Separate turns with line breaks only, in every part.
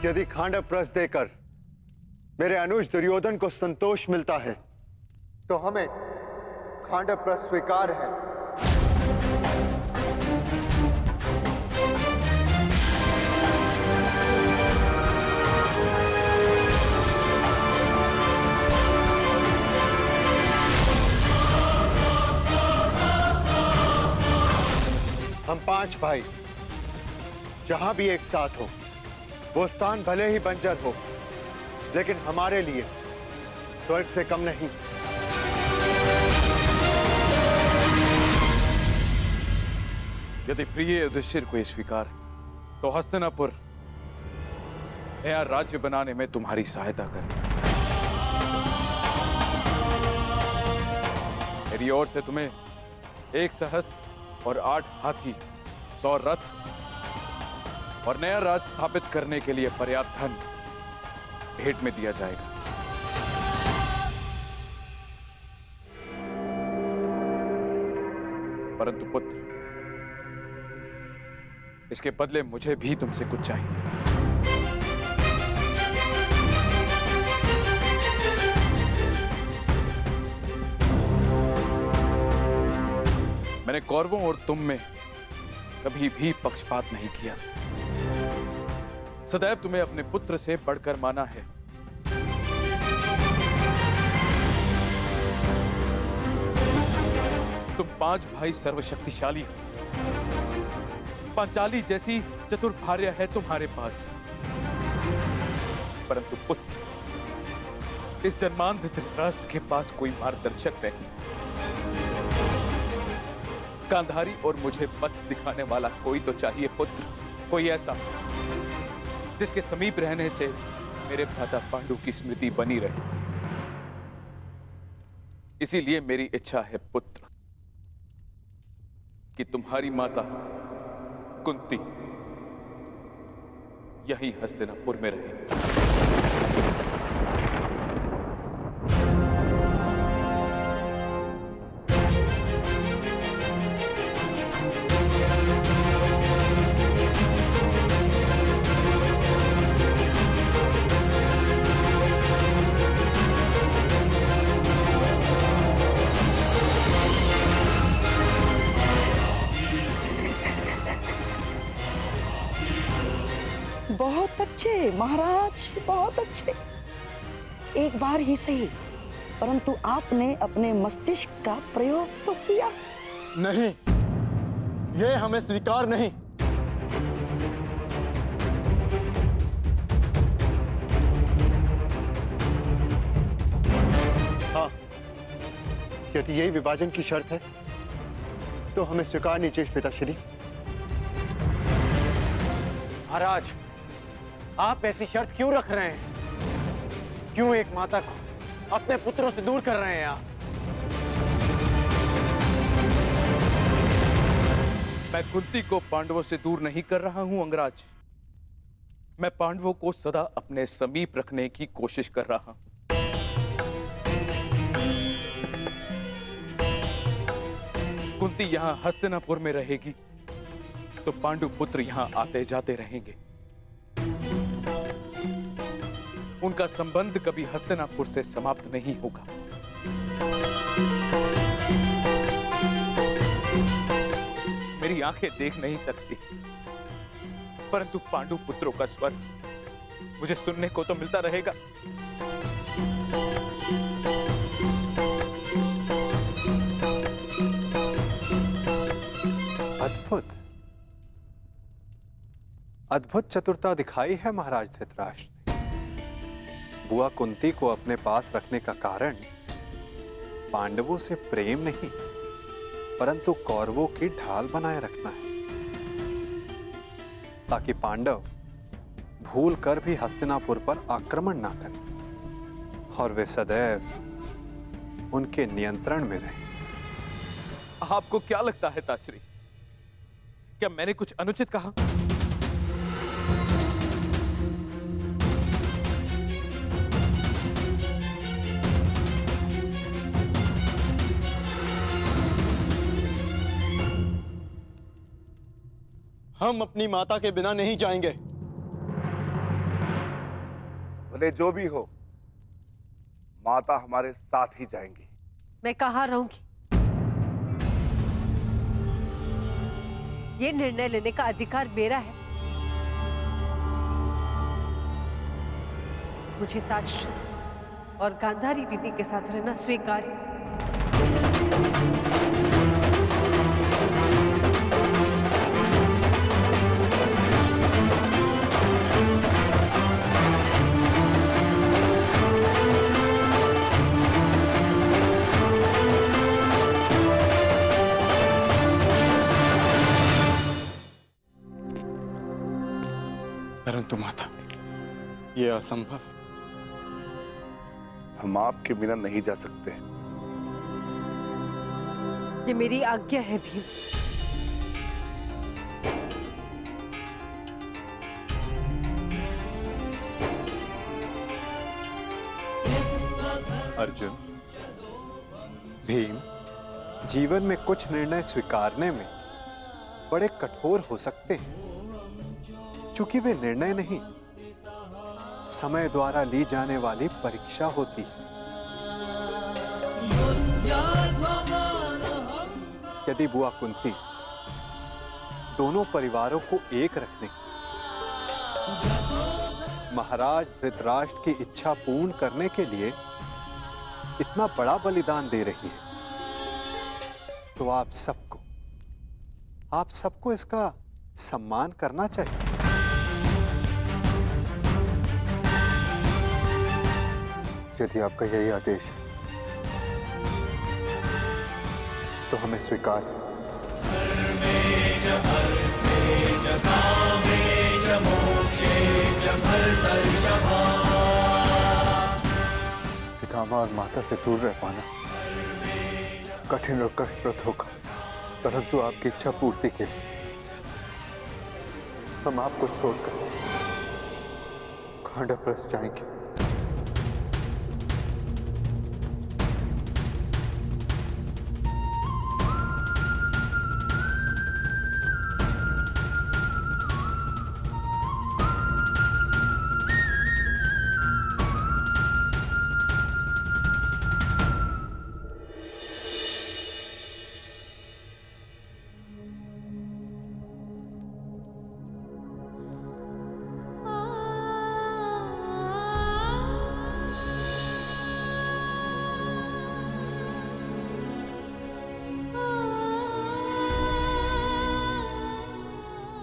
यदि खांडव रस देकर मेरे अनुज दुर्योधन को संतोष मिलता है तो हमें खांडव रस स्वीकार है। हम 5 भाई जहां भी एक साथ हो, वो स्थान भले ही बंजर हो, लेकिन हमारे लिए स्वर्ग से कम नहीं।
यदि प्रिय युधिष्ठिर को यह स्वीकार है तो हस्तिनापुर नया राज्य बनाने में तुम्हारी सहायता करें। मेरी ओर से तुम्हें 1 सहस्त्र और 8 हाथी, 100 रथ और नया राज स्थापित करने के लिए पर्याप्त धन भेंट में दिया जाएगा। परंतु पुत्र, इसके बदले मुझे भी तुमसे कुछ चाहिए। मैंने कौरवों और तुम में कभी भी पक्षपात नहीं किया। सदैव तुम्हें अपने पुत्र से बढ़कर माना है। तुम 5 भाई सर्वशक्तिशाली हो। पांचाली जैसी चतुर भार्या है तुम्हारे पास, परंतु पुत्र, इस जन्मांध धृतराष्ट्र के पास कोई मार्गदर्शक नहीं। गांधारी और मुझे पथ दिखाने वाला कोई तो चाहिए पुत्र, कोई ऐसा जिसके समीप रहने से मेरे भ्राता पांडु की स्मृति बनी रहे। इसीलिए मेरी इच्छा है पुत्र कि तुम्हारी माता कुंती यहीं हस्तिनापुर में रहे।
बहुत अच्छे महाराज, बहुत अच्छे। एक बार ही सही, परंतु आपने अपने मस्तिष्क का प्रयोग तो किया।
नहीं, यह हमें स्वीकार नहीं।
हाँ, यदि यही विभाजन की शर्त है तो हमें स्वीकार नहीं चाहिए पिताश्री।
महाराज, आप ऐसी शर्त क्यों रख रहे हैं? क्यों एक माता को अपने पुत्रों से दूर कर रहे हैं आप?
मैं कुंती को पांडवों से दूर नहीं कर रहा हूं अंगराज। मैं पांडवों को सदा अपने समीप रखने की कोशिश कर रहा हूं। कुंती यहां हस्तिनापुर में रहेगी तो पांडु पुत्र यहां आते जाते रहेंगे। उनका संबंध कभी हस्तिनापुर से समाप्त नहीं होगा। मेरी आंखें देख नहीं सकती, परंतु पांडु पुत्रों का स्वर मुझे सुनने को तो मिलता रहेगा।
अद्भुत अद्भुत चतुरता दिखाई है महाराज धृतराष्ट्र ने। बुआ कुंती को अपने पास रखने का कारण पांडवों से प्रेम नहीं, परंतु कौरवों की ढाल बनाए रखना है, ताकि पांडव भूल कर भी हस्तिनापुर पर आक्रमण ना करें और वे सदैव उनके नियंत्रण में रहें।
आपको क्या लगता है ताचरी, क्या मैंने कुछ अनुचित कहा?
हम अपनी माता के बिना नहीं जाएंगे।
भले जो भी हो, माता हमारे साथ ही जाएंगी।
मैं कहाँ रहूंगी? ये निर्णय लेने का अधिकार मेरा है। मुझे ताजश्री और गांधारी दीदी के साथ रहना स्वीकार्य है।
परंतु माता, ये असंभव है।
हम आपके बिना नहीं जा सकते।
ये मेरी आज्ञा है भीम।
अर्जुन, भीम, जीवन में कुछ निर्णय स्वीकारने में बड़े कठोर हो सकते हैं, चूंकि वे निर्णय नहीं, समय द्वारा ली जाने वाली परीक्षा होती है। यदि बुआ कुंती दोनों परिवारों को एक रखने, महाराज धृतराष्ट्र की इच्छा पूर्ण करने के लिए इतना बड़ा बलिदान दे रही है, तो आप सबको इसका सम्मान करना चाहिए।
यदि आपका यही आदेश है तो हमें स्वीकार है। पितामह और माता से दूर रह पाना कठिन और कष्टप्रद होगा, परंतु आपकी इच्छा पूर्ति के लिए हम आपको छोड़कर खांडवप्रस्थ जाएंगे।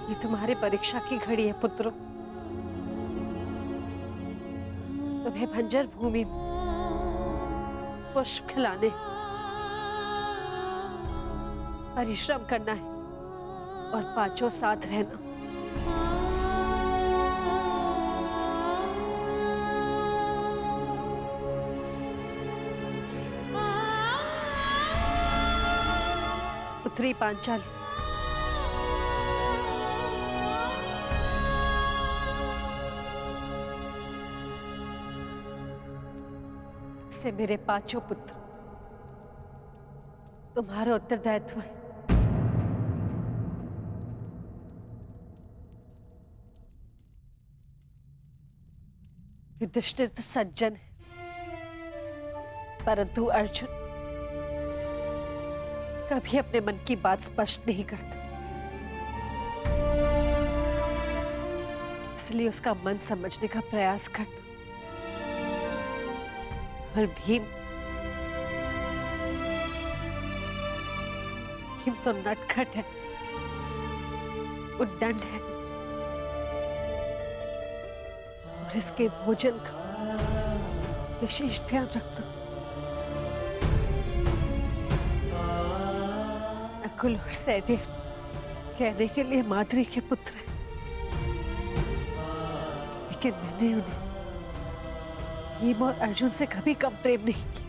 ये तुम्हारी परीक्षा की घड़ी है पुत्रों। तुम्हें बंजर भूमि में पुष्प खिलाने, परिश्रम करना है और पांचों साथ रहना। पुत्री पांचाली, से मेरे पांचों पुत्र तुम्हारा उत्तरदायित्व है। युधिष्ठिर तो सज्जन है, परंतु अर्जुन कभी अपने मन की बात स्पष्ट नहीं करता, इसलिए उसका मन समझने का प्रयास करना। और भीम तो नटखट है, उद्दंड है और इसके भोजन का विशेष ध्यान रखना। नकुल और सहदेव कहने के लिए माद्री के पुत्र हैं, लेकिन मैंने उन्हें भीम और अर्जुन से कभी कम प्रेम नहीं किया।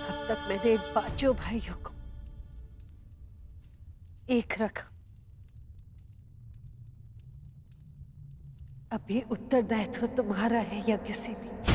अब तक मैंने इन पांचों भाइयों को एक रखा, अब ये उत्तरदायित्व तुम्हारा है या किसी नहीं।